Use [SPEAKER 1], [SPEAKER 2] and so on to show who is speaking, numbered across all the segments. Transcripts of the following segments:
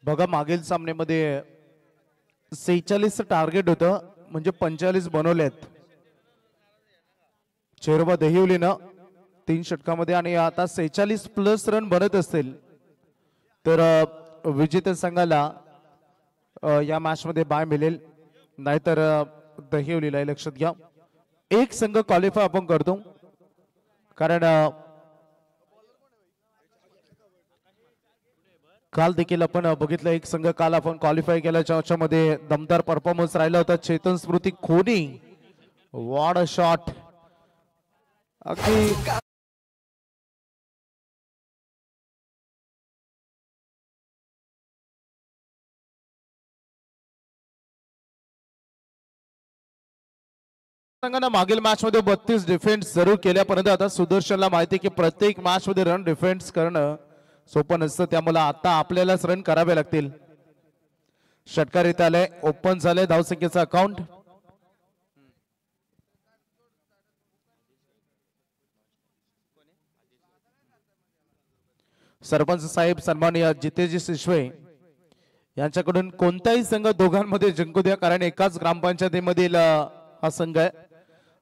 [SPEAKER 1] बघा मागील सामन्यामध्ये 46 टार्गेट होतं म्हणजे 45 बनवलेत चेरवा दहिवलीनं 3 षटकामध्ये आणि आता 46 प्लस रन बनत असतील तर विजेत्या संघाला या मॅच मध्ये बाय मिळेल नाहीतर दहिवलीला लक्षात घ्या एक संघ क्वालिफाय आपण करतो कारण काल देखील आपण बघितलं एक संघ काल आपण क्वालिफाय केल्याच्या याच्यामध्ये दमदार परफॉर्मन्स राहिला होता चेतन स्मृती खोनी वॉट अ शॉट अगदी संघानं मागील मॅच मध्ये 32 डिफेन्स जरूर केल्यापर्यंत आता सुदर्शनला माहिती की प्रत्येक मॅच मध्ये रन डिफेन्स करणं सोपं नसतं त्यामुळे आता आपल्यालाच रन करावे लागतील षटकार येत आले ओपन झाले धावसंख्येचं अकाउंट सरपंच साहेब सन्माननीय जितेजी शिशवे यांच्याकडून कोणताही संघ दोघांमध्ये जिंकू द्या कारण एकाच ग्रामपंचायतीमधील हा संघ आहे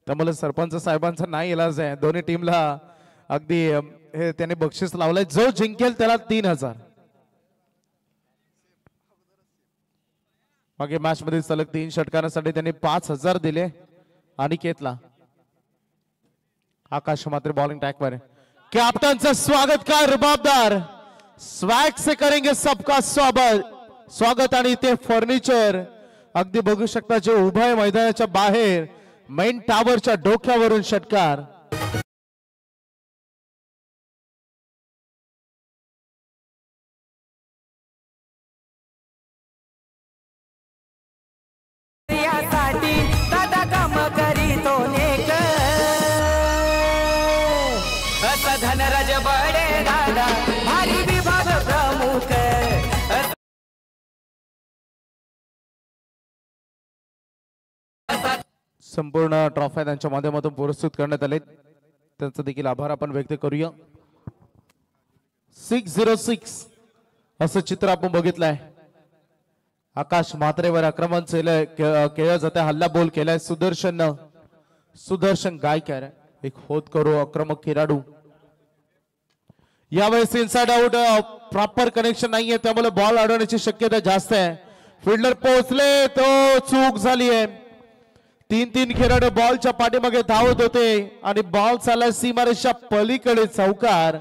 [SPEAKER 1] त्यामुळे सरपंच साहेबांचा नाही इलाज आहे दोन्ही टीमला अगदी हे त्याने बक्षीस लावलंय जो जिंकेल त्याला 3000 मागे मॅच मध्ये सलग 3 षटकांसाठी त्यांनी 5000 दिले अनिकेतला आकाश मात्र बॉलिंग टॅक पर कॅप्टनचं स्वागत काय रुबाबदार स्वॅग से करेंगे सबका स्वागत आणि ते फर्निचर अगदी बघू शकता जे उभा आहे मैदानाच्या बाहेर मेन टावरच्या डोक्यावरून षटकार
[SPEAKER 2] दादा काम करीतो नेक धनराज बडे दादा भारी विभाग प्रमुख
[SPEAKER 1] संपूर्ण ट्रॉफी त्यांच्या माध्यमातून पुरस्कृत करण्यात आले त्यांचा देखील आभार आपण व्यक्त करूया 606 असं चित्र आपण बघितलंय आकाश म्हात्रेवर आक्रमण केलं जाते हल्ला बोल केलाय सुदर्शन गायकर एक होत करू आक्रमक खेळाडू यावेळेस इनसाइड आउट प्रॉपर कनेक्शन नाहीये त्यामुळे बॉल अडवण्याची शक्यता जास्त आहे फिल्डर पोहोचले तो चूक झाली आहे 3 खेळाडू बॉलच्या पाठीमागे धावत होते आणि बॉल चालला सीमारेषा पलीकडे चौकार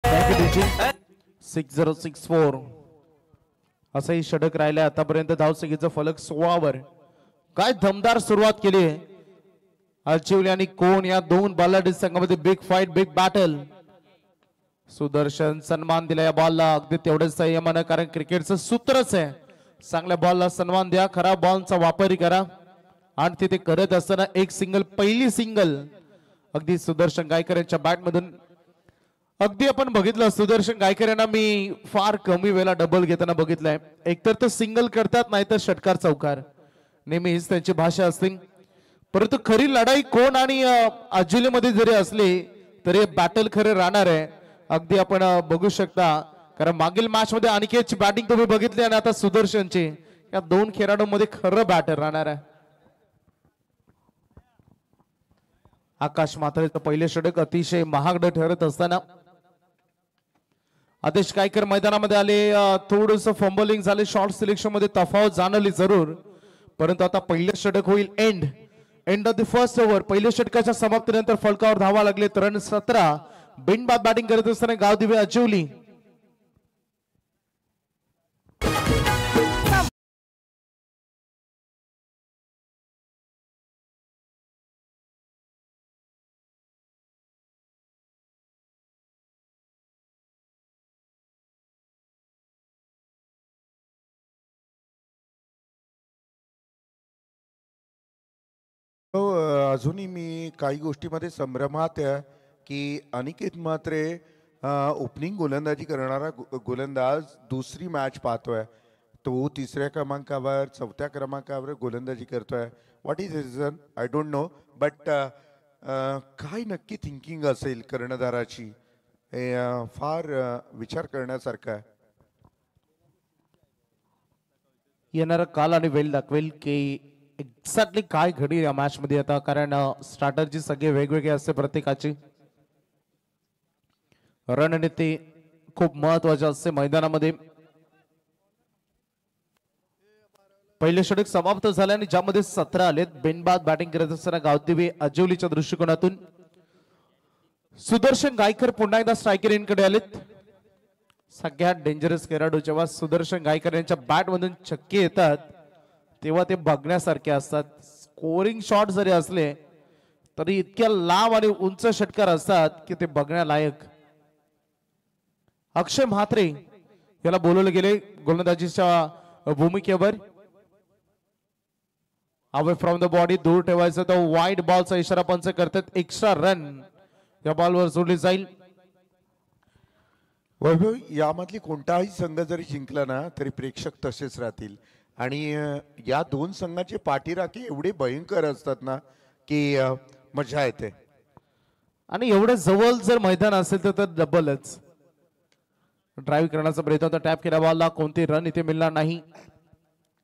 [SPEAKER 1] Thank you, 6064 असंही षटक राहिले आतापर्यंत धावसंख्येचं फलक 16 वर काय दमदार सुरुवात केली आहे अचिवली आणि कोण या दोन बॉलर संघामध्ये big fight big battle Sudarshan सन्मान दिला या बॉलला अगदी तेवढेच संयमानं कारण क्रिकेटचं सूत्रच आहे चांगल्या बॉलला सन्मान द्या खराब बॉलचा वापर करा आणि तिथे करत असताना एक सिंगल पहिली सिंगल अगदी सुदर्शन गायकर यांच्या बॅट मधून अगदी आपण बघितलं सुदर्शन गायकर यांना मी फार कमी वेळा डबल घेताना बघितलंय एकतर तो सिंगल करतात नाहीतर षटकार चौकार नेहमीच त्यांची भाषा असते परंतु खरी लढाई कोण आणि अजुलीमध्ये जरी असली तरी बॅटल खरे राहणार आहे अगदी आपण बघू शकता कारण मागील मॅच मध्ये अनिकेतची बॅटिंग तुम्ही बघितली आणि आता सुदर्शनची या दोन खेळाडूंमध्ये खरं बॅटर राहणार आहे आकाश म्हात्रेचं पहिले षटक अतिशय महागड ठरत असताना आदेश गायकर मैदानामध्ये आले थोडस फंबलिंग झाले शॉर्ट सिलेक्शन मध्ये तफावत जाणवली जरूर परंतु आता पहिलं षटक होईल end of the first over पहिल्या षटकाच्या समाप्तीनंतर फलकावर धावा लागले रन 17 बिनबाद बॅटिंग करत असताना गावदिवे अजिवली
[SPEAKER 3] अजूनही मी काही गोष्टीमध्ये संभ्रमात आहे की अनिकेत म्हात्रे ओपनिंग गोलंदाजी करणारा गोलंदाज दुसरी मॅच पाहतोय. तो तिसऱ्या क्रमांकावर चौथ्या क्रमांकावर गोलंदाजी करतोय. What is reason I don't know, but काय नक्की थिंकिंग असेल कर्णधाराची हे फार विचार करण्यासारखं आहे.
[SPEAKER 1] येणारा काल आणि वेळ दाखवेल की एक्झॅक्टली काय घडेल या मॅच मध्ये आता, कारण स्ट्रॅटर्जी सगळे वेगवेगळे असते प्रत्येकाची. रणनीती खूप महत्वाची असते मैदानामध्ये. पहिले षटक समाप्त झाले आणि ज्यामध्ये 17 आलेत. बिनबाद बॅटिंग करत असताना गावदेवी अजवलीच्या दृष्टिकोनातून सुदर्शन गायकर पुन्हा एकदा स्ट्रायकर इनकडे आलेत. सगळ्यात डेंजरस खेळाडू जेव्हा सुदर्शन गायकर यांच्या बॅट मधून छक्के येतात तेव्हा ते बघण्यासारखे असतात. स्कोरिंग शॉट जरी असले तरी इतक्या लांब आणि उंच षटकार असतात की ते बघण्यालायक. अक्षय म्हात्रे याला बोलवले गेले गोलंदाजीच्या भूमिकेवर. अवे फ्रॉम द बॉडी दूर ठेवायचं तर वाईड बॉलचा इशारा पंच करतात. एक्स्ट्रा रन या बॉलवर जोडली जाईल.
[SPEAKER 3] वैभव, यामधली कोणताही संघ जरी जिंकला ना तरी प्रेक्षक तसेच राहतील. आणि या दोन संघाचे पाठीराखे एवढे भयंकर असतात ना की मजा येते.
[SPEAKER 1] आणि एवढे जवळ जर मैदान असेल तर डबलच. ड्राईव्ह करण्याचा प्रयत्न होता. टॅप केला बॉलला. कोणते रन इथे मिळणार नाही,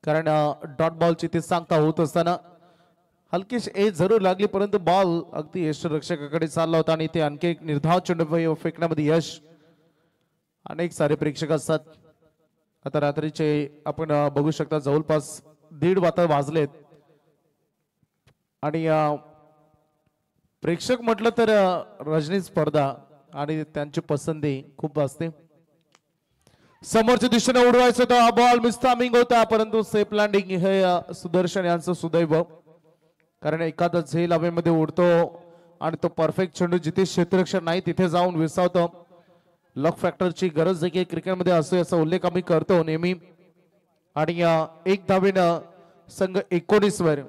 [SPEAKER 1] कारण डॉट बॉलची ते सांगता होत असताना हलकीशी एज जरूर लागली, परंतु बॉल अगदी यष्टीरक्षकाकडे चालला होता आणि ते आणखी एक निर्धाव चेंडू फेकण्यामध्ये यश. अनेक सारे प्रेक्षक असतात. आता रात्रीचे आपण बघू शकता जवळपास 1:30 वाजता वाजलेत आणि प्रेक्षक म्हटलं तर रजनी स्पर्धा आणि त्यांची पसंती खूप असते. समोरच्या दिशेने उडवायचं तर हा बॉल मिसटायमिंग होता, परंतु सेफ लँडिंग हे सुदर्शन यांचं सुदैव. कारण एखादा झेल हवेमध्ये उडतो आणि तो परफेक्ट चेंडू जिथे क्षेत्ररक्षण नाही तिथे जाऊन विसावतो. लक फॅक्टरची गरज देखील क्रिकेटमध्ये असते याचा उल्लेख आम्ही करतो नेहमी. आणि एक धावेनं संघ 19 वर.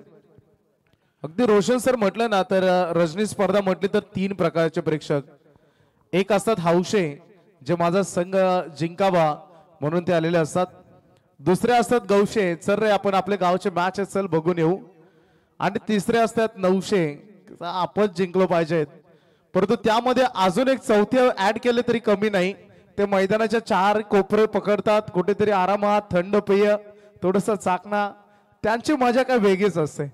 [SPEAKER 1] अगदी रोशन सर म्हटलं ना तर रजनी स्पर्धा म्हटली तर 3 प्रकारचे प्रेक्षक. एक असतात हौशे जे माझा संघ जिंकावा म्हणून ते आलेले असतात. दुसरे असतात गौशे, चल रे आपण आपल्या गावचे मॅच चल बघून येऊ. आणि तिसरे असतात नवशे, आपण जिंकलो पाहिजेत. परंतु त्यामध्ये अजून एक चौथी ऍड केले तरी कमी नाही. ते मैदानाच्या 4 कोपरे पकडतात, कुठेतरी आरामात थंड पेय थोडस चाकणा, त्यांची मजा काय वेगळीच असते.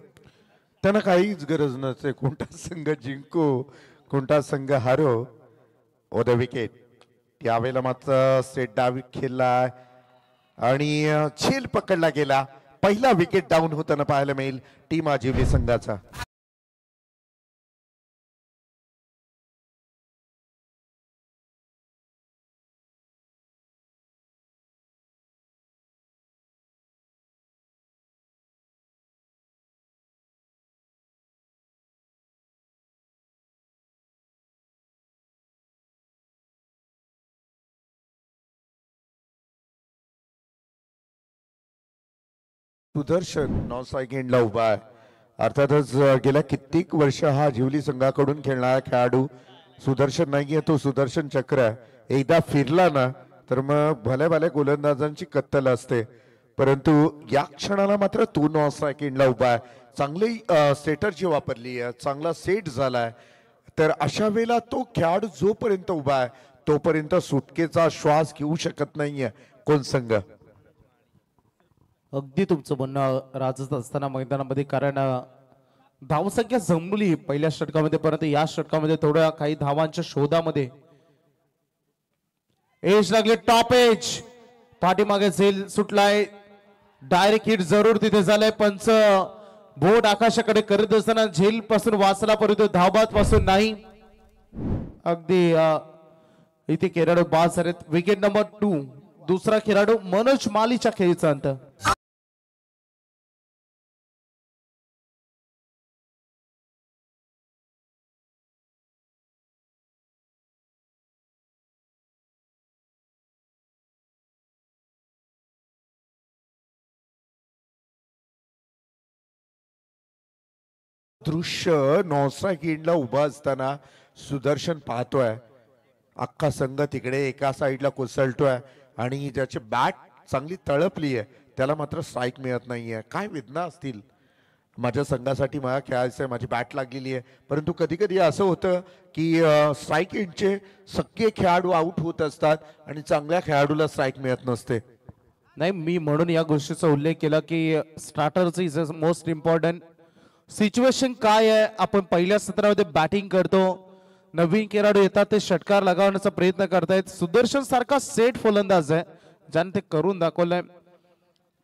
[SPEAKER 3] त्यांना काहीच गरज नसते कोणता संघ जिंको कोणता संघ हारो. ओ द विकेट. यावेळेला मात्र स्ट्रेट डाव खेळला आणि झेल पकडला गेला. पहिला विकेट डाऊन होताना पाहायला मिळेल टीम आजिवली संघाचा. सुदर्शन नॉन स्ट्राईक एंडला उभा आहे. अर्थातच गेल्या कित्येक वर्ष हा जिवली संघाकडून खेळणारा खेळाडू सुदर्शन नाहीये, तो सुदर्शन चक्र आहे. एकदा फिरला ना तर मग भल्या भल्या गोलंदाजांची कत्तल असते. परंतु या क्षणाला मात्र तो नॉन स्ट्राईक एंडला उभा आहे. चांगली सेटरची वापरली आहे, चांगला सेट झालाय. तर अशा वेळेला तो खेळाडू जोपर्यंत उभा आहे तोपर्यंत सुटकेचा श्वास घेऊ शकत नाहीये कोण संघ.
[SPEAKER 1] अगदी तुमचं म्हणणं राजत असताना मैदानामध्ये, कारण धावसंख्या जमली पहिल्या षटकामध्ये, परंतु या षटकामध्ये थोड्या काही धावांच्या शोधामध्ये एज लागले. टॉप एज पाठीमागे झेल सुटलाय. डायरेक्ट हिट जरूर तिथे झालंय. पंच बोट आकाशाकडे करत असताना झेल पासून वाचला, परंतु धावबाद पासून नाही. अगदी इथे खेळाडू बाद झालेत. Wicket number 2. दुसरा खेळाडू मनोज मालीच्या खेळीचा अंत.
[SPEAKER 3] दृश्य नॉन स्ट्राईक एंडला उभा असताना सुदर्शन पाहतोय अख्खा संघ तिकडे एका साईडला कोसळतोय आणि ज्याची बॅट चांगली तळपली आहे त्याला मात्र स्ट्राईक मिळत नाहीये. काय वेदना असतील. माझ्या संघासाठी मला खेळायचं आहे, माझी बॅट लागलेली आहे, परंतु कधी कधी असं होतं की स्ट्राईक एंडचे सगळे खेळाडू आउट होत असतात आणि चांगल्या खेळाडूला स्ट्राईक मिळत नसते.
[SPEAKER 1] नाही, मी म्हणून या गोष्टीचा उल्लेख केला की स्टार्टरचं इज मोस्ट इम्पॉर्टंट. सिच्युएशन काय आहे, आपण पहिल्या सत्रामध्ये बॅटिंग करतो, नवीन खेळाडू येतात ते षटकार लगावण्याचा प्रयत्न करतायत. सुदर्शन सारखा सेट फलंदाज आहे ज्याने ते करून दाखवलंय.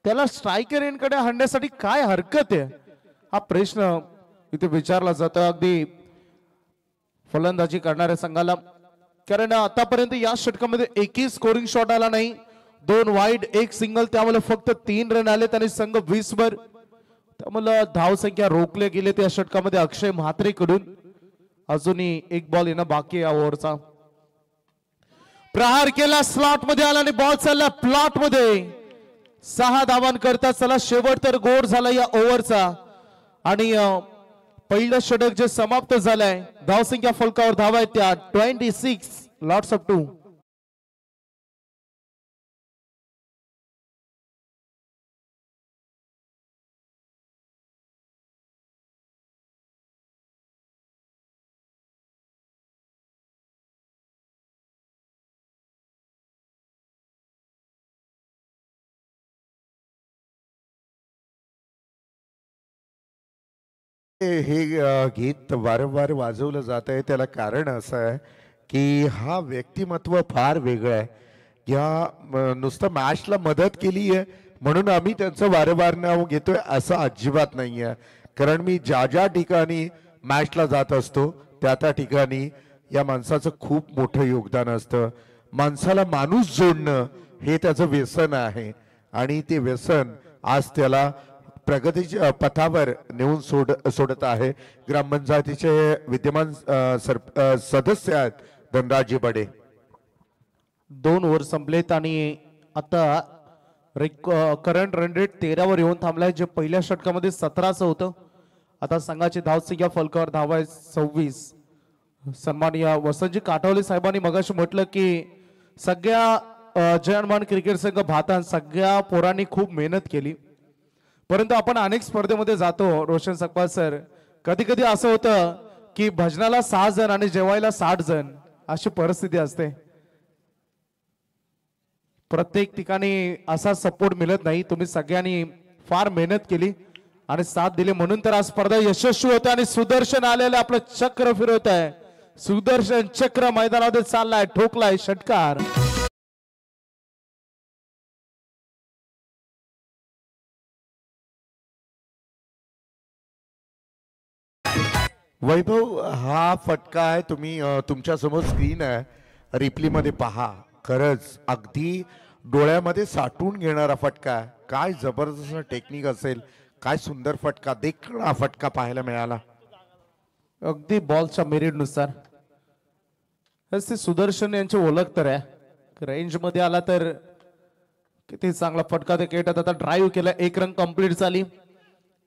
[SPEAKER 1] त्याला स्ट्रायकर एंडकडे हाणण्यासाठी काय हरकत आहे हा प्रश्न इथे विचारला जातो अगदी फलंदाजी करणाऱ्या संघाला. कारण आतापर्यंत या षटकामध्ये एकही स्कोरिंग शॉट आला नाही. 2 वाईड 1 सिंगल, त्यामुळे फक्त 3 रन आले आणि संघ 20 वर. त्यामुळे धाव संख्या रोखले गेले त्या षटकामध्ये अक्षय म्हात्रे कडून. अजूनही 1 बॉल येणं बाकी या ओव्हरचा. प्रहार केला, स्लॉट मध्ये आला आणि बॉल चालला प्लॉट मध्ये. 6 धावांकरता चला शेवट तर गोड झाला या ओव्हरचा आणि पहिलं षटक जे समाप्त झालंय, धावसंख्या फलकावर धावा आहेत त्या 26 लॉट्स ऑफ 2.
[SPEAKER 3] हे गीत वारंवार वाजवलं जात आहे त्याला कारण असं आहे की हा व्यक्तिमत्व फार वेगळं आहे. या नुसतं मॅचला मदत केली आहे म्हणून आम्ही त्यांचं वारंवार नाव घेतोय असं अजिबात नाही आहे. कारण मी ज्या ज्या ठिकाणी मॅचला जात असतो त्या त्या ठिकाणी या माणसाचं खूप मोठं योगदान असतं. माणसाला माणूस जोडणं हे त्याचं व्यसन आहे आणि ते व्यसन आज त्याला प्रगतीच्या पथावर नेऊन सोडत आहे. ग्रामपंचायतीचे विद्यमान सदस्य आहेत धनराजी बडे.
[SPEAKER 1] 2 ओव्हर संपलेत आणि आता करंट रन रेट 13 वर येऊन थांबलाय, जे पहिल्या षटकामध्ये 17चं होतं. आता संघाची धावसंख्या फलकावर धावा आहे 26. सन्माननीय वसंतजी काटवले साहेबांनी मगाशी म्हटलं की सगळ्या जयमान क्रिकेट संघ भातात सगळ्या पोरांनी खूप मेहनत केली, परंतु आपण अनेक स्पर्धेमध्ये जातो रोशन सकपाल सर, कधी कधी असं होतं की भजनाला 6 जण आणि जेवायला 60 जण अशी परिस्थिती असते. प्रत्येक ठिकाणी असा सपोर्ट मिळत नाही. तुम्ही सगळ्यांनी फार मेहनत केली आणि साथ दिली म्हणून तर आज स्पर्धा यशस्वी होते आणि सुदर्शन आलेलं आपलं चक्र फिरवत आहे. सुदर्शन चक्र मैदानामध्ये चाललाय, ठोकलाय षटकार.
[SPEAKER 3] वैभव, हा फटका आहे, तुम्ही तुमच्या समोर स्क्रीन आहे, रिप्ली मध्ये पहा. खरंच अगदी डोळ्यामध्ये साठवून घेणारा फटका आहे. काय जबरदस्त टेक्निक असेल, काय सुंदर फटका, देखणा हा फटका पाहायला मिळाला.
[SPEAKER 1] अगदी बॉलच्या मेरिट नुसार सुदर्शन यांची ओळख तर आहे. रेंज मध्ये आला तर किती चांगला फटका ते खेळतात. आता ड्राईव्ह केला, 1 रन कंप्लीट झाली.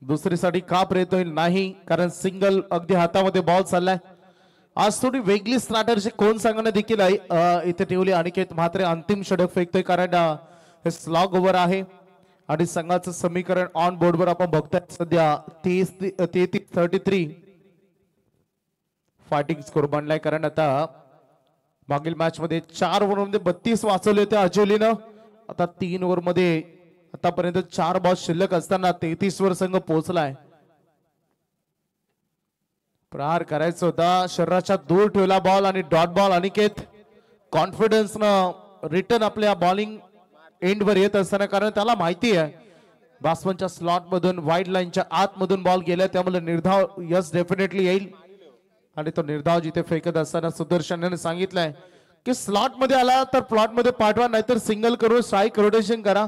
[SPEAKER 1] दुसरीसाठी का प्रयत्न होईल नाही, कारण सिंगल अगदी हातामध्ये बॉल चाललाय. आज थोडी वेगळी स्ट्रॅटर्जी कोण सांगणं देखील इथे ठेवली. अनिकेत म्हात्रे अंतिम षटक फेकतोय कारण हे स्लॉग ओव्हर आहे आणि संघाचं समीकरण ऑन बोर्डवर आपण बघताय सध्या 33 फायटिंग स्कोर बनलाय. कारण आता मागील मॅच मध्ये 4 ओव्हर मध्ये 32 वाचवले होते अजोलीनं. आता 3 ओव्हर मध्ये आतापर्यंत 4 बॉल शिल्लक असताना 33 वर संघ पोहोचलाय. प्रहार करायचा होता, शरीराच्या दूर ठेवला बॉल आणि डॉट बॉल. अनिकेत कॉन्फिडन्स न रिटर्न आपल्या बॉलिंग एंड वर येत असताना, कारण त्याला माहिती आहे बॅट्समनच्या स्लॉट मधून वाईड लाईनच्या आतमधून बॉल गेला, त्यामुळे निर्धाव यस डेफिनेटली येईल. आणि तो निर्धाव जिथे फेकत असताना सुदर्शनने सांगितलंय की स्लॉट मध्ये आला तर प्लॉट मध्ये पाठवा, नाहीतर सिंगल करून स्ट्राईक रोटेशन करा.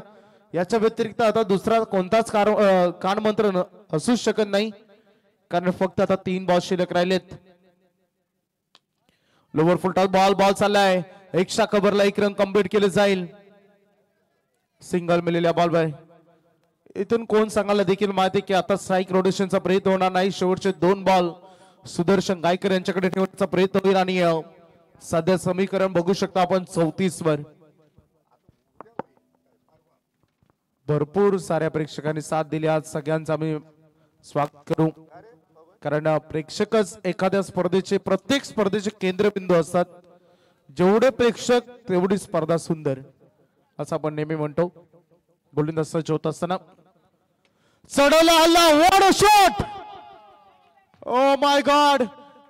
[SPEAKER 1] याच्या व्यतिरिक्त आता दुसरा कोणताच कानमंत्र असूच शकत नाही, कारण फक्त आता 3 बॉल शिल्लक राहिलेत. लोवर फुल टॉस बॉल चाललाय, एक्स्ट्रा कव्हरला 1 रन कंप्लीट केले जाईल. सिंगल मिळालेल्या बॉल बाय. इथून कोण सांगायला देखील माहिती की आता स्ट्राईक रोटेशनचा प्रयत्न होणार नाही. शेवटचे 2 बॉल सुदर्शन गायकर यांच्याकडे ठेवण्याचा प्रयत्न होईल आणि सध्या समीकरण बघू शकता आपण 34 वर. भरपूर साऱ्या प्रेक्षकांनी साथ दिली. आज सगळ्यांचं आम्ही स्वागत करू, कारण प्रेक्षकच एखाद्या स्पर्धेचे, प्रत्येक स्पर्धेचे केंद्रबिंदू असतात. जेवढे प्रेक्षक तेवढी स्पर्धा सुंदर, असं आपण नेहमी म्हणतो. गोलंदाज सज्ज होत असताना चढवला हल्ला, what a shot. O my God,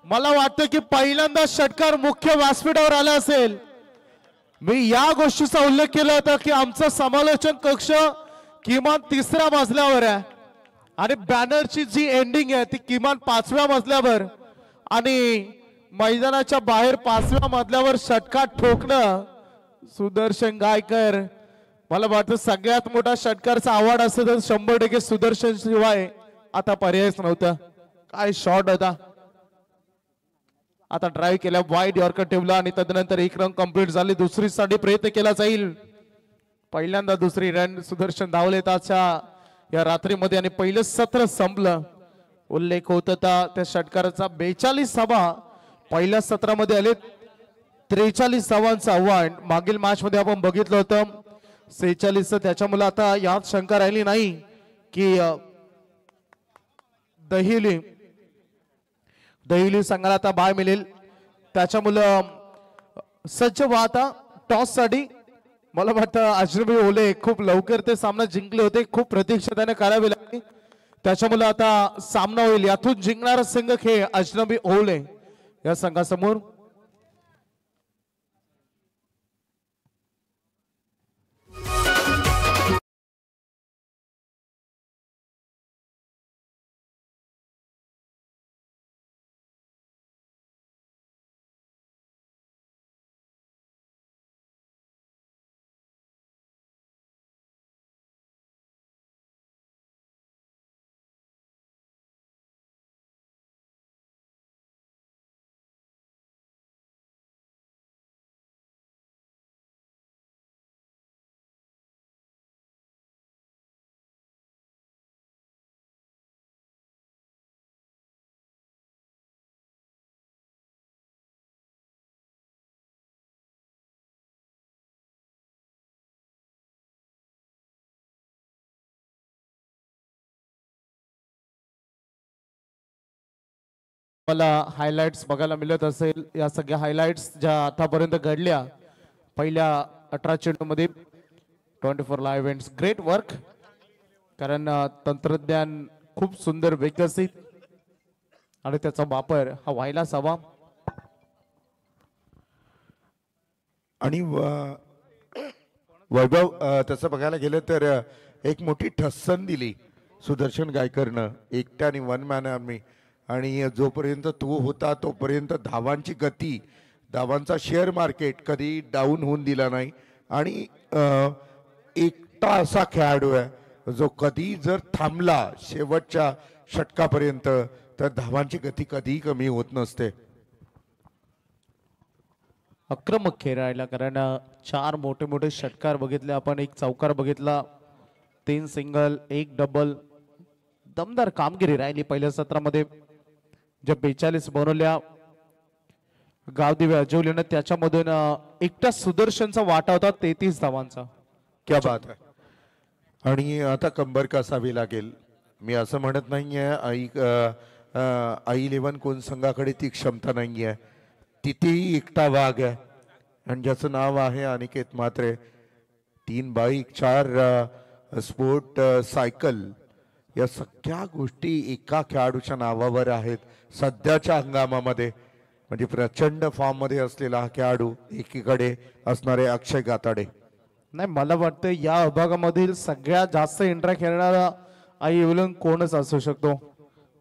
[SPEAKER 1] मला वाटतं की पहिल्यांदा षटकार मुख्य व्यासपीठावर आला असेल. मी या गोष्टीचा उल्लेख केला होता की आमचं समालोचन कक्ष किमान 3ऱ्या मजल्यावर आहे आणि बॅनरची जी एंडिंग आहे ती किमान 5व्या मजल्यावर, आणि मैदानाच्या बाहेर 5व्या मजल्यावर षटकार ठोकणं सुदर्शन गायकर, मला वाटतं सगळ्यात मोठा षटकारचा आव्हाड असतं तर 100% सुदर्शन शिवाय आता पर्यायच नव्हता. काय शॉट होता. आता ड्राईव्ह केला, वाईड यॉर्कर ठेवला आणि तदनंतर एक रन कंप्लीट झाली. दुसरी साठी प्रयत्न केला जाईल. पहिल्यांदा दुसरी रन सुदर्शन धावले त्याच्या या रात्रीमध्ये आणि पहिलं सत्र संपलं. उल्लेख होत होता त्या षटकाराचा 42 धावा पहिल्या सत्रामध्ये आले. 43 धावांचं आव्हान मागील मॅच मध्ये आपण बघितलं होतं 46. त्याच्यामुळे आता यात शंका राहिली नाही की दहिली संघाला आता बाय मिळेल. त्याच्यामुळं सज्ज व्हा आता टॉस साठी. मला वाटतं अजनबी ओले खूप लवकर ते सामना जिंकले होते, खूप प्रतीक्षा त्याने करावी लागली. त्याच्यामुळे आता सामना होईल. यातून जिंकणारा संघ खेळ अजनबी ओले या संघासमोर. मला हायलाइट्स बघायला मिळत असेल. या सगळ्या हायलाइट्स ज्या आतापर्यंत घडल्या पहिल्या 18 चेंडूमध्ये 24 लाईव्ह इव्हेंट्स. ग्रेट वर्क, कारण तंत्रज्ञान खूप सुंदर विकसित आणि त्याचा वापर हा व्हायलाच हवा.
[SPEAKER 3] आणि वैभव तसं बघायला गेलं तर एक मोठी ठस्सन दिली सुदर्शन गायकरनं एकट्याने, 1 मॅन आर्मी. आणि जोपर्यंत तो होता तोपर्यंत धावांची गती, धावांचा शेअर मार्केट कधी डाऊन होऊन दिला नाही. आणि एकटा असा खेळाडू आहे जो कधी जर थांबला शेवटच्या षटकापर्यंत तर धावांची गती कधीही कमी होत नसते.
[SPEAKER 1] आक्रमक खेळ राहिला, कारण 4 मोठे मोठे षटकार बघितले आपण, एक चौकार बघितला, 3 सिंगल, 1 डबल. दमदार कामगिरी राहिली पहिल्या सत्रामध्ये. ज्या 42 बनवल्या गावदेवी अजवलीनं त्याच्यामधून एकटा सुदर्शनचा वाटा होता 33 धावांचा.
[SPEAKER 3] क्या बात आहे. आणि आता कंबर कसावी लागेल. मी असं म्हणत नाहीये आई 11 कोण संघाकडे ती क्षमता नाहीये. तिथेही एकटा वाघ आहे आणि ज्याचं नाव आहे Aniket Mhatre. 3 bike, 4 sport cycle, या सगळ्या गोष्टी एका खेळाडूच्या नावावर आहेत सध्याच्या हंगामामध्ये. म्हणजे प्रचंड फॉर्म मध्ये असलेला हा खेळाडू, एकीकडे असणारे अक्षय गाताडे.
[SPEAKER 1] नाही, मला वाटतं या विभागामधील सगळ्यात जास्त इंट्रा खेळणारा आई 11 कोणच असू शकतो,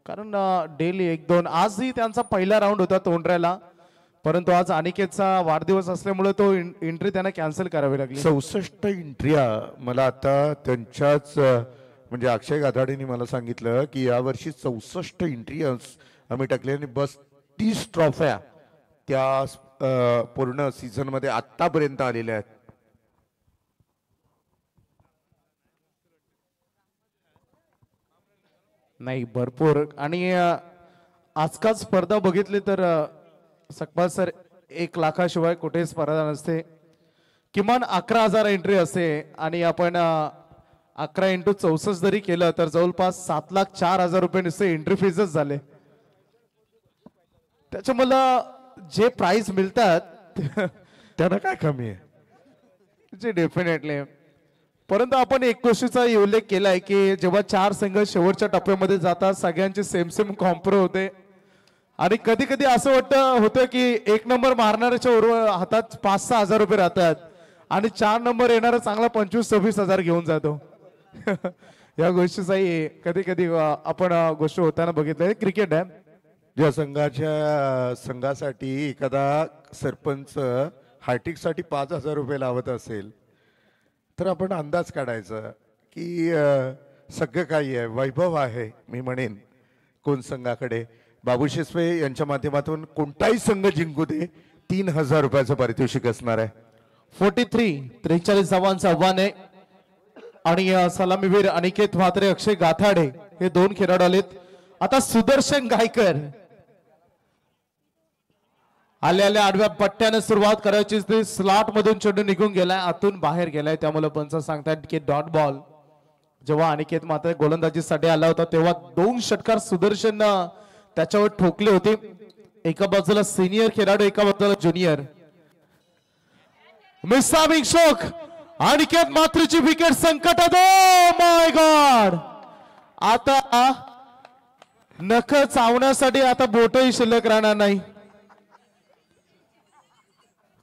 [SPEAKER 1] कारण डेली 1-2. आजही त्यांचा पहिला राऊंड होता तोंडऱ्याला, परंतु आज अनिकेतचा वाढदिवस असल्यामुळे तो एंट्री त्यांना कॅन्सल करावी लागली.
[SPEAKER 3] 64 एंट्रिया. मला आता त्यांच्याच म्हणजे अक्षय गाताडेंनी मला सांगितलं की यावर्षी 64 एंट्रियन्स आम्ही टाकले आणि 32 ट्रॉफ्या त्या पूर्ण सीझन मध्ये आतापर्यंत आलेल्या आहेत.
[SPEAKER 1] नाही, भरपूर. आणि आजकाल स्पर्धा बघितली तर सकपाल सर 1 लाखाशिवाय कुठेच स्पर्धा नसते. किमान 11,000 एंट्री असते आणि आपण 11 × 64 जरी केलं तर जवळपास 7,04,000 रुपये नुसते एंट्री फीजच झाले. त्याच्यामुळे जे प्राइस मिळतात
[SPEAKER 3] त्यांना काय कमी आहे?
[SPEAKER 1] जे डेफिनेटली. परंतु आपण एक गोष्टीचा उल्लेख केलाय की जेव्हा 4 संघ शेवटच्या टप्प्यामध्ये जातात सगळ्यांचे सेम सेम कॉम्प्रो होते आणि कधी कधी असं होतं की 1 नंबर मारणाऱ्याच्या हातात 5-6 हजार रुपये राहतात आणि 4 नंबर येणारा चांगला 25-26 हजार घेऊन जातो. या गोष्टीचाही कधी कधी आपण गोष्ट होताना बघितलंय. क्रिकेट आहे.
[SPEAKER 3] ज्या संघासाठी एखादा सरपंच हायटिकसाठी 5,000 रुपये लावत असेल तर आपण अंदाज काढायचा की सगळं काही आहे, वैभव आहे. मी म्हणेन कोण संघाकडे बाबू शिसवे यांच्या माध्यमातून कोणताही संघ जिंकू दे 3,000 रुपयाचं पारितोषिक असणार आहे.
[SPEAKER 1] 43 धावांचं आव्हान आहे आणि सलामीवीर अनिकेत म्हात्रे, अक्षय गाथाडे हे 2 खेळाडू आलेत. आता सुदर्शन गायकर आल्या आडव्या पट्ट्याने सुरुवात करायची. ते स्लॉट मधून चेंडू निघून गेलाय, आतून बाहेर गेलाय. त्यामुळे पंच सांगतात की डॉट बॉल. जेव्हा अनिकेत मात्र गोलंदाजीसाठी आला होता तेव्हा 2 षटकार सुदर्शन त्याच्यावर ठोकले होते. एका बाजूला सिनियर खेळाडू, एका बाजूला ज्युनियर. मिसामिंग शोक अनिकेत मात्रेची विकेट संकटात. माय गॉड. आता नख चावण्यासाठी आता बोटही शिल्लक राहणार नाही.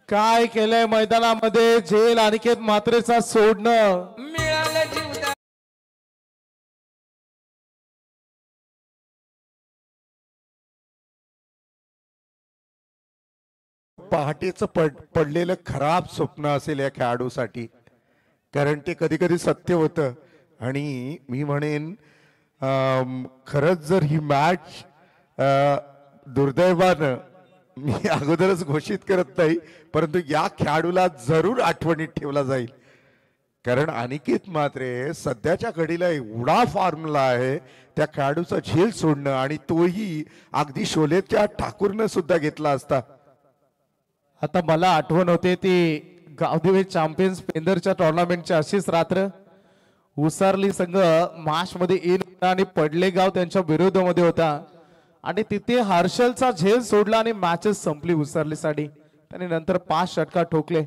[SPEAKER 1] काय केलंय मैदानामध्ये झेल अनिकेत मात्रेचा सोडणं.
[SPEAKER 2] मिळालं जीवदान.
[SPEAKER 3] पहाटेचं पडलेलं खराब स्वप्न असेल या खेळाडूसाठी, कारण ते कधी कधी सत्य होतं. आणि मी म्हणेन खरंच जर ही मॅच दुर्दैवानं मी अगोदरच घोषित करत नाही, परंतु या खेळाडूला जरूर आठवणीत ठेवला जाईल. कारण अनिकेत मात्रे सध्याच्या घडीला एवढा फॉर्म्युला आहे त्या खेळाडूचा झेल सोडणं, आणि तोही अगदी शोलेच्या ठाकूरनं सुद्धा घेतला असता.
[SPEAKER 1] आता मला आठवण होते ती गावदेवी चॅम्पियन्स पेंदरच्या टुर्नामेंटची अशीच रात्र. उसारली संघ मार्च मध्ये येईल आणि पडले गाव त्यांच्या विरोधामध्ये होता आणि तिथे हर्षलचा झेल सोडला आणि मॅचेस संपली उसारलीसाठी. त्याने नंतर 5 षटकार ठोकले.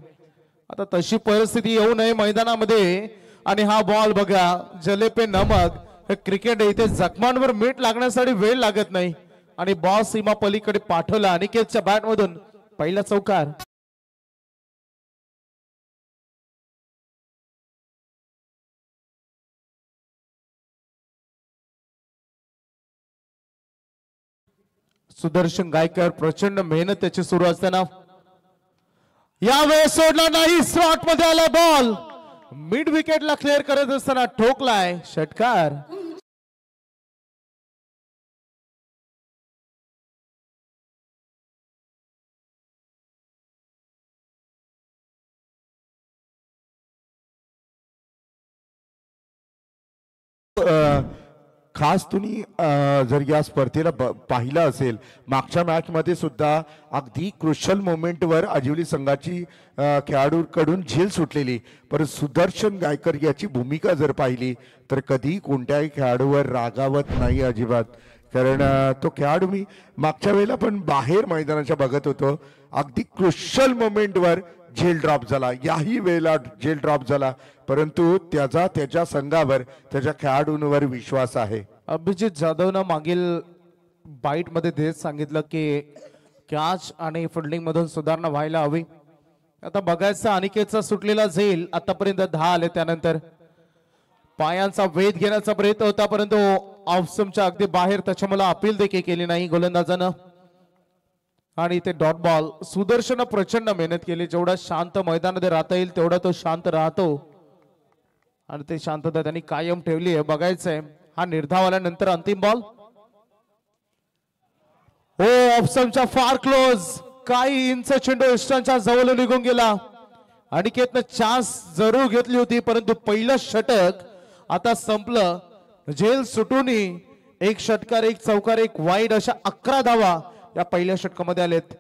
[SPEAKER 1] आता तशी परिस्थिती येऊ नये मैदानामध्ये. आणि हा बॉल बघा, जले पे नमक. हे क्रिकेट इथे जखमांवर मीठ लागण्यासाठी वेळ लागत नाही आणि बॉल सीमा पलीकडे पाठवला. अनिकेतच्या बॅट मधून पहिला चौकार. सुदर्शन गायकर प्रचंड मेहनत त्याची सुरू असताना यावेळेस सोडला नाही. स्लॉट मध्ये आला बॉल. मिड विकेटला क्लिअर करत असताना ठोकलाय षटकार.
[SPEAKER 3] खास तुम्ही जर या स्पर्धेला पाहिलं असेल, मागच्या मॅच मध्ये सुद्धा अगदी क्रुशल मोमेंटवर आजिवली संघाची खेळाडूकडून झेल सुटलेली. पण सुदर्शन गायकर याची भूमिका जर पाहिली तर कधी कोणत्याही खेळाडूवर रागावत नाही अजिबात. कारण तो खेळाडू मी मागच्या वेळेला पण बाहेर मैदानाच्या बघत होतो, अगदी क्रुशल मोमेंटवर झेल ड्रॉप झाला. याही वेळेला झेल ड्रॉप झाला, परंतु त्याच्या संघावर, त्याच्या खेळाडूंवर विश्वास आहे.
[SPEAKER 1] अभिजित जाधवनं मागील बाईट मध्ये देत सांगितलं की कॅच आणि फिल्डिंग मधून सुधारणा व्हायला हवी. आता बघायचं अनिकेतचा सुटलेला झेल आतापर्यंत 10 आले. त्यानंतर पायांचा वेध घेण्याचा प्रयत्न होता परंतु ऑफस्टंपच्या अगदी बाहेर. त्याच्यामुळे अपील देखील केली नाही गोलंदाजानं. आणि ते डॉट बॉल. सुदर्शन प्रचंड मेहनत केली. जेवढा शांत मैदानामध्ये राहता येईल तेवढा तो शांत राहतो आणि ते शांतता त्यांनी कायम ठेवली आहे. बघायचंय हा निर्धाव आल्यानंतर अंतिम बॉल. हो, ऑप्शनच्या फार क्लोज. काही इंच चेंडू इष्टांच्या जवळ निघून गेला. अनिकेतनं चान्स जरूर घेतली होती परंतु पहिलं षटक आता संपलं. झेल सुटून 1 षटकार 1 चौकार 1 वाईड अशा 11 धावा या पहिल्या षटकामध्ये आलेत.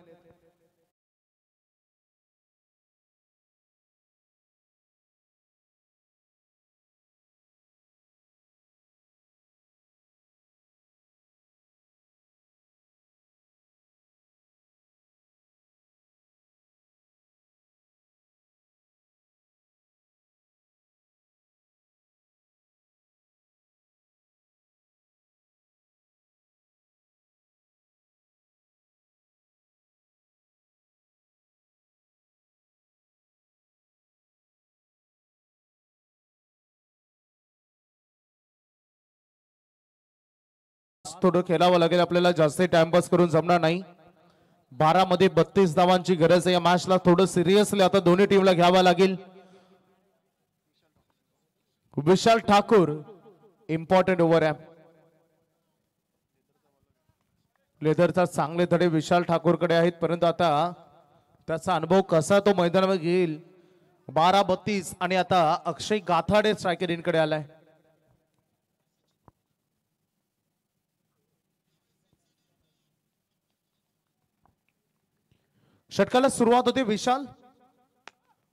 [SPEAKER 1] फास्ट थोडं खेळावं लागेल आपल्याला, जास्त टाइमपास करून जमणार नाही. 12 मध्ये 32 धावांची गरज आहे या मॅचला. थोडं सिरियसली आता दोन्ही टीमला घ्यावं लागेल. विशाल ठाकूर इम्पॉर्टंट ओव्हर आहे. लेदरचा चांगले धडे विशाल ठाकूरकडे आहेत, परंतु आता त्याचा अनुभव कसा तो मैदानावर घेईल. 12-32 आणि आता अक्षय गाथाडे स्ट्रायकर कडे आलाय. षटकाला सुरुवात होते. विशाल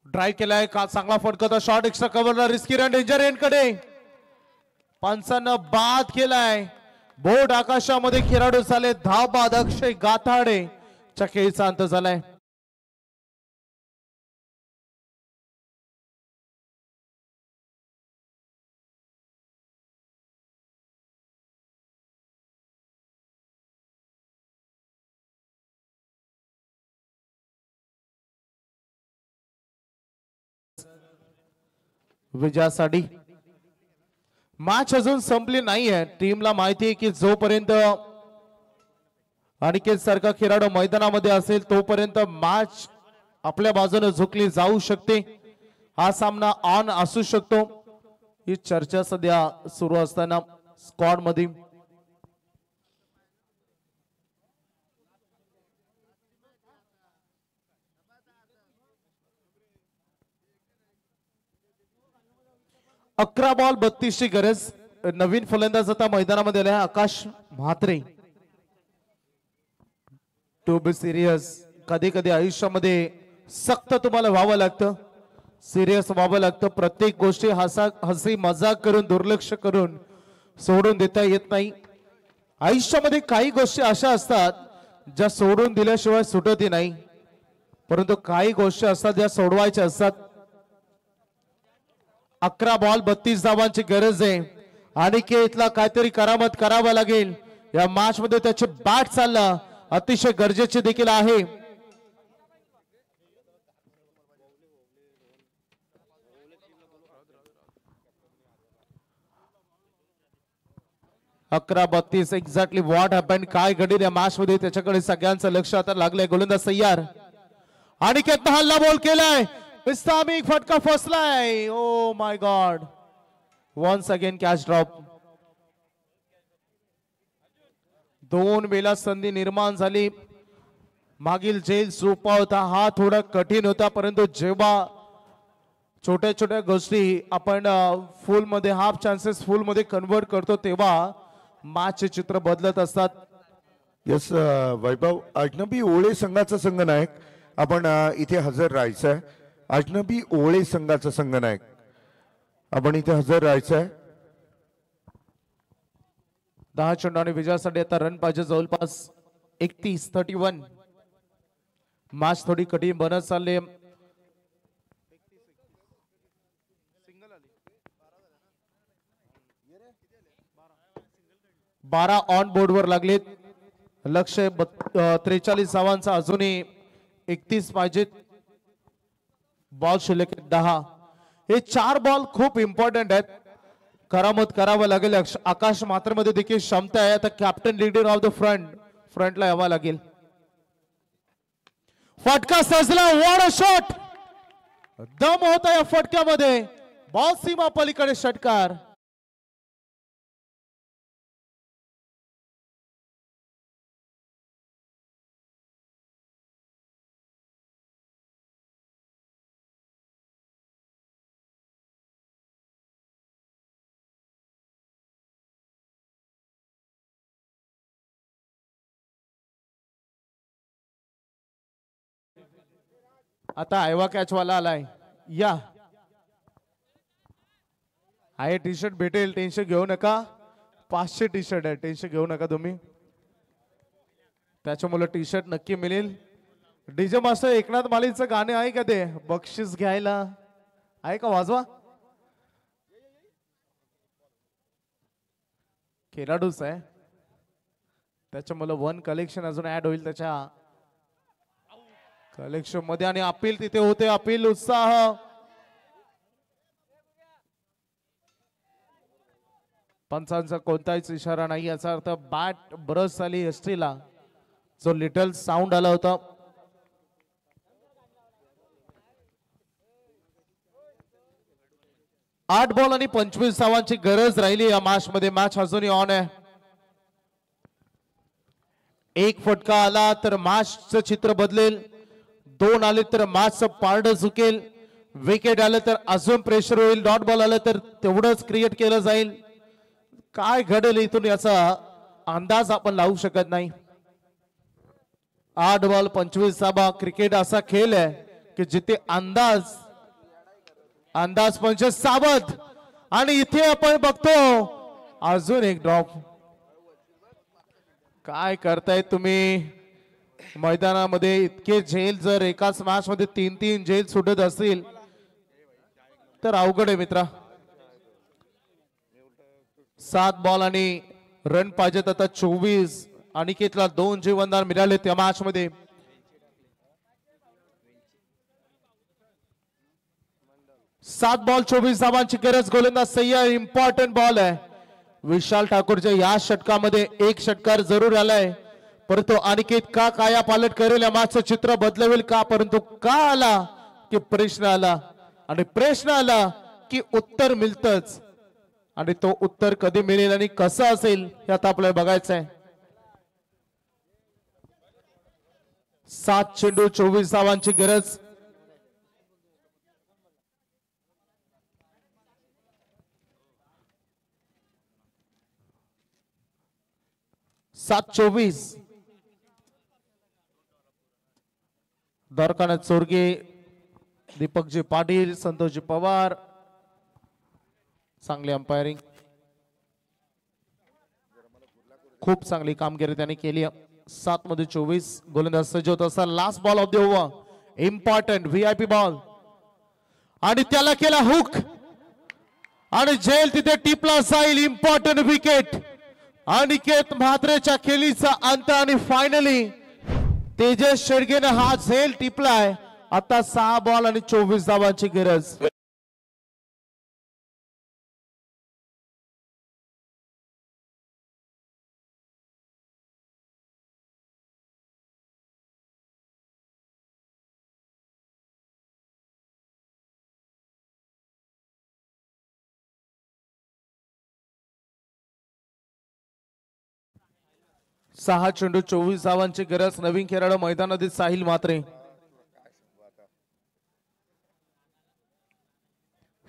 [SPEAKER 1] ड्राईव्ह केलाय का, चांगला फटका, शॉर्ट एक्स्ट्रा कव्हरला, रिस्की रन, डेंजर एंडकडे पंचांना बाद केलाय. बोर्ड आकाशामध्ये खेळाडू झाले. धाव बाद अक्षय गाथाडे च्या खेळीचा अंत झालाय. विजयासाठी मॅच अजून संपली नाहीये. टीमला माहिती आहे की जोपर्यंत अनिकेत सारखा खेळाडू मैदानामध्ये असेल तोपर्यंत मॅच आपल्या बाजूने झुकली जाऊ शकते. हा सामना ऑन असू शकतो. ही चर्चा सध्या सुरू असताना स्क्वॉड मध्ये अकरा बॉल 32 ची गरज. नवीन फलंदाज आता मैदानामध्ये आले Akash Mhatre. To be serious. कधी कधी आयुष्यामध्ये सक्त तुम्हाला व्हावं लागतं, सिरियस व्हावं लागतं. प्रत्येक गोष्टी हसी मजाक करून दुर्लक्ष करून सोडून देता येत नाही. आयुष्यामध्ये काही गोष्टी अशा असतात ज्या सोडून दिल्याशिवाय सुटतही नाही, परंतु काही गोष्टी असतात ज्या सोडवायच्या असतात. 11 बॉल 32 धावांची गरज आहे. अनिकेतला काहीतरी करामत करावा लागेल या मॅच मध्ये. त्याचे बॅट चालणं अतिशय गरजेचे देखील आहे. अकरा 32 एक्झॅक्टली व्हॉट हॅपन, काय घडेल या मॅच मध्ये त्याच्याकडे सगळ्यांचं लक्ष आता लागलंय. गोलंदाज तयार. अनिकेतनं हल्ला बॉल केलाय. विस्तामिक फटका फसलाय. Oh my God. Once again catch drop. 2 वेळा संधी निर्माण झाली. मागील झेल सोपा होता, हा थोडा कठीण होता, परंतु जेव्हा छोट्या छोट्या गोष्टी आपण फुल मध्ये हाफ चान्सेस फुल मध्ये कन्वर्ट करतो तेव्हा मॅचचे चित्र बदलत असतात.
[SPEAKER 3] यस वैभव, अजनबी ओळे संघाचा संघनायक आपण इथे हजर राहायचं आहे. अजनबी ओळे संघाचा संघनायक आपण इथे हजर राहायचं आहे.
[SPEAKER 1] 10 चेंडू विजयासाठी आता रन पाहिजे जवळपास 31-31. मॅच थोडी कठीण बनत चालली. 12 ऑन बोर्ड वर लागलेत. लक्ष 43 धावांचा, अजूनही 31 पाहिजेत. बॉल शिल्लक 10. हे 4 बॉल खूप इम्पॉर्टंट आहेत. करामत करावं लागेल. आकाश मात्र मध्ये देखील क्षमता आहे. आता कॅप्टन लीडर ऑफ द फ्रंटला यावं लागेल. फटका सजला. What a shot. दम होता या फटक्यामध्ये. बॉल सीमा पलीकडे षटकार. आता आयवा कॅच वाला आलाय. या आहे टी शर्ट भेटेल, टेन्शन घेऊ नका. 500 टी शर्ट आहे, टेन्शन घेऊ नका तुम्ही. त्याच्यामुळे टी शर्ट नक्की मिळेल. डीजे मास्टर एकनाथ मालीचं गाणे आहे का ते बक्षीस घ्यायला आहे का? वाजवा. खेळाडूच आहे त्याच्यामुळे 1 कलेक्शन अजून ऍड होईल त्याच्या कलेक्शन मध्ये. आणि अपील तिथे होते. अपील उत्साह. पंचांचा कोणताच इशारा नाही, याचा अर्थ बॅट ब्रश झाली एसटीला, जो लिटल साऊंड आला होता. आठ बॉल आणि 25 धावांची गरज राहिली या मॅच मध्ये. मॅच अजूनही ऑन आहे. एक फटका आला तर मॅचचं चित्र बदलेल, दोन आले तर मॅचचं पारडं झुकेल, विकेट आलं तर अजून प्रेशर होईल, डॉट बॉल आलं तर तेवढंच क्रिएट केलं जाईल. काय घडेल इथून याचा अंदाज आपण लावू शकत नाही. 8 बॉल 25 धावा. क्रिकेट असा खेळ आहे की जिथे अंदाज म्हणजे सावध, आणि इथे आपण बघतो अजून एक ड्रॉप. काय करताय तुम्ही मैदानामध्ये? इतके झेल जर एकाच मॅच मध्ये 3-3 झेल सुटत असतील तर अवघड आहे मित्रा. 7 बॉल आणि रन पाहिजेत आता 24. अनिकेतला 2 जीवनदान मिळाले त्या मॅच मध्ये. सात बॉल 24 धावांची गरज. गोलंदाज सय्यद. इम्पॉर्टंट बॉल आहे. विशाल ठाकूरच्या या षटकामध्ये एक षटकार जरूर आलाय, परंतु अनिकेत का काया पालट करेल या मॅचचं चित्र बदलवेल का? परंतु का आला की प्रश्न आला, आणि प्रश्न आला की उत्तर मिळतच, आणि तो उत्तर कधी मिळेल आणि कसं असेल हे आता आपल्याला बघायचं आहे. 7 चेंडू 24 धावांची गरज. सात 24. द्वारकानाथ चोरगे, दीपकजी पाटील, संतोषजी पवार, चांगली अंपायरिंग, खूप चांगली कामगिरी त्यांनी केली. 7 मध्ये 24. गोलंदाज सज्ज होत असता. Last ball of the over, important VIP ball, आणि त्याला केला हुक, आणि झेल तिथे टिपला जाईल. Important wicket. अनिकेत म्हात्रेच्या खेळीचा अंत, आणि फायनली तेजस शेडगेने हा झेल टिपलाय. आता 6 बॉल आणि 24 धावांची गरज. सहा चेंडू 24 धावांची गरज. नवीन खेळाडू मैदानातील साहिल म्हात्रे.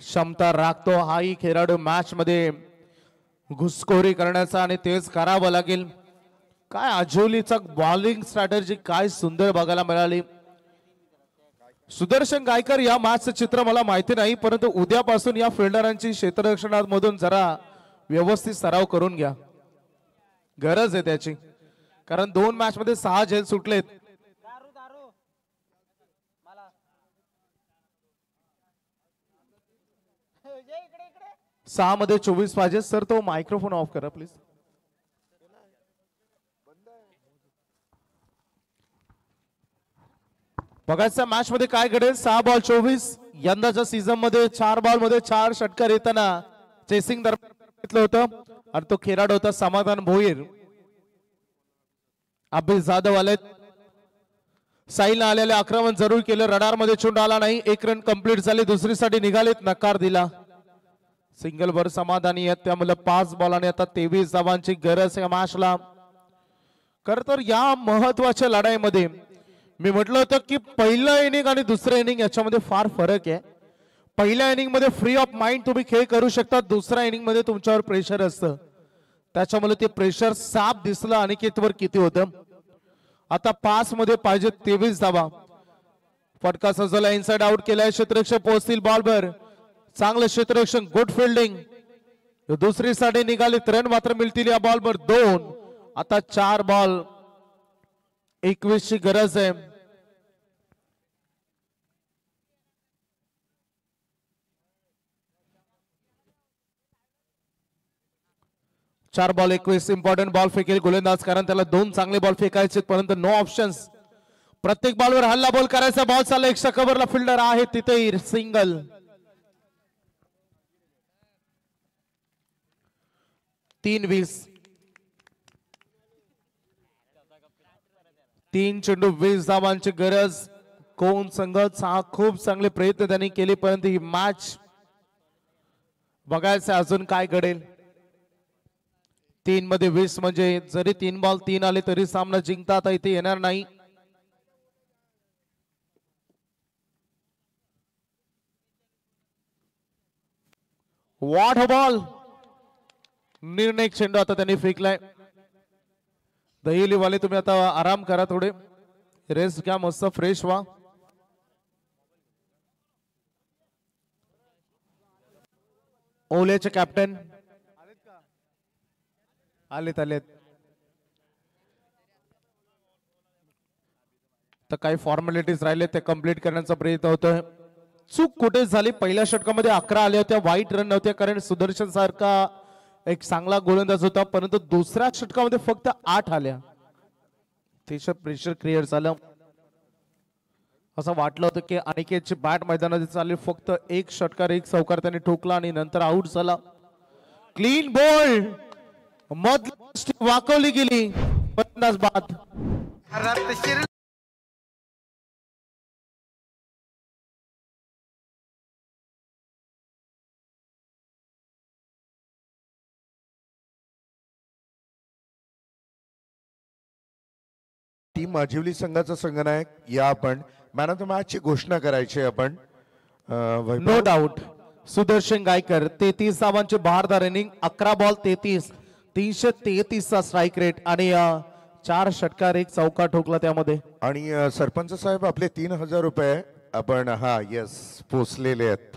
[SPEAKER 1] क्षमता राखतो हाही खेळाडू मॅच मध्ये घुसखोरी करण्याचा, आणि तेच करावं लागेल. काय अजोलीचा बॉलिंग स्ट्रॅटेजी काय सुंदर बघायला मिळाली. सुदर्शन गायकर या मॅचचं चित्र मला माहिती नाही, परंतु उद्यापासून या फिल्डरांची क्षेत्ररक्षणामधून जरा व्यवस्थित सराव करून घ्या. गरज आहे त्याची, कारण 2 मॅच मध्ये 6 झेल सुटलेत. 6 मध्ये 24 पाहिजे. सर तो मायक्रोफोन ऑफ करा प्लीज. बघायचं मॅच मध्ये काय घडेल. 6 बॉल 24. यंदाच्या सीझन मध्ये 4 बॉल मध्ये 4 षटकार येताना चेसिंग दरम्यान घेतलं होतं, आणि तो खेळाडू होता समाधान भोईर. अभिष जाधव आले. साहिलने आलेले आक्रमण जरूर केलं. रडार मध्ये चुंड आला नाही. 1 रन कंप्लीट झाले. दुसरीसाठी निघालेत, नकार दिला. सिंगल वर समाधानी आहेत. त्यामुळे 5 बॉल आणि आता 23 धावांची गरज या मॅचला. खर तर या महत्वाच्या लढाईमध्ये मी म्हटलं होतं की पहिलं इनिंग आणि दुसरं इनिंग याच्यामध्ये फार फरक आहे. पहिल्या इनिंग मध्ये फ्री ऑफ माइंड तुम्ही खेळ करू शकता. दुसऱ्या इनिंग मध्ये तुमच्यावर प्रेशर असतं, त्याच्यामुळे ते प्रेशर साफ दिसलं अनिकेतवर किती होतं. आता 5 मध्ये पाहिजे 23 धावा. फटका सजवला, इनसाइड आउट केलाय. क्षेत्ररक्षक पोहोचतील बॉलवर. चांगलं क्षेत्ररक्षण, गुड फिल्डिंग. दुसरी साठी निघाले. रन मात्र मिळतील या बॉलवर 2. आता 4 बॉल 21 ची गरज आहे. चार बॉल 21. इम्पॉर्टंट बॉल फेकेल गोलंदाज, कारण त्याला 2 चांगले बॉल फेकायचे, परंतु नो ऑप्शन्स. प्रत्येक बॉलवर हल्ला बॉल करायचा. बॉल चालला. एक्स्ट्रा कव्हरला फिल्डर आहे तिथे. सिंगल. 3-20. 3 चेंडू 20 धावांची गरज. कोण संघच हा खूप चांगले प्रयत्न त्यांनी केले, परंतु ही मॅच बघायचं अजून काय घडेल. 3 मध्ये 20 म्हणजे जरी 3 बॉल 3 आले तरी सामना जिंकता आता इथे येणार नाही. What a ball. निर्णायक चेंडू आता त्यांनी फेकलाय. दहिलीवाले तुम्ही आता आराम करा, थोडे रेस्ट घ्या, मस्त फ्रेश व्हा. ओलेचे कॅप्टन आलेत. तर काही फॉर्मॅलिटीज राहिले ते कम्प्लीट करण्याचा प्रयत्न होतोय. चूक कुठे झाली, पहिल्या षटकामध्ये 11 आल्या होत्या, वाईट रन नव्हत्या, कारण सुदर्शन सारखा एक चांगला गोलंदाज होता, परंतु दुसऱ्या षटकामध्ये फक्त 8 आल्या. त्याचं प्रेशर क्रिएट झालं. असं वाटलं होतं की अनिकेतची बॅट मैदानात चालली, फक्त एक षटकार एक चौकार त्याने ठोकला आणि नंतर आउट झाला. क्लीन बॉल मधली वाकवली गेली, फलंदाज बाद.
[SPEAKER 3] टीम आजिवली संघाचा संघनायक या आपण मॅन ऑफ द मॅच ची घोषणा करायची आपण.
[SPEAKER 1] नो डाऊट सुदर्शन गायकर 33 धावांचे बहारदार इनिंग, 11 बॉल 33, 333 चा स्ट्राइक रेट आणि 4 षटकार एक चौकार ठोकला त्यामध्ये.
[SPEAKER 3] आणि सरपंच साहेब आपले 3000 रुपये आपण येस पोचलेले आहेत.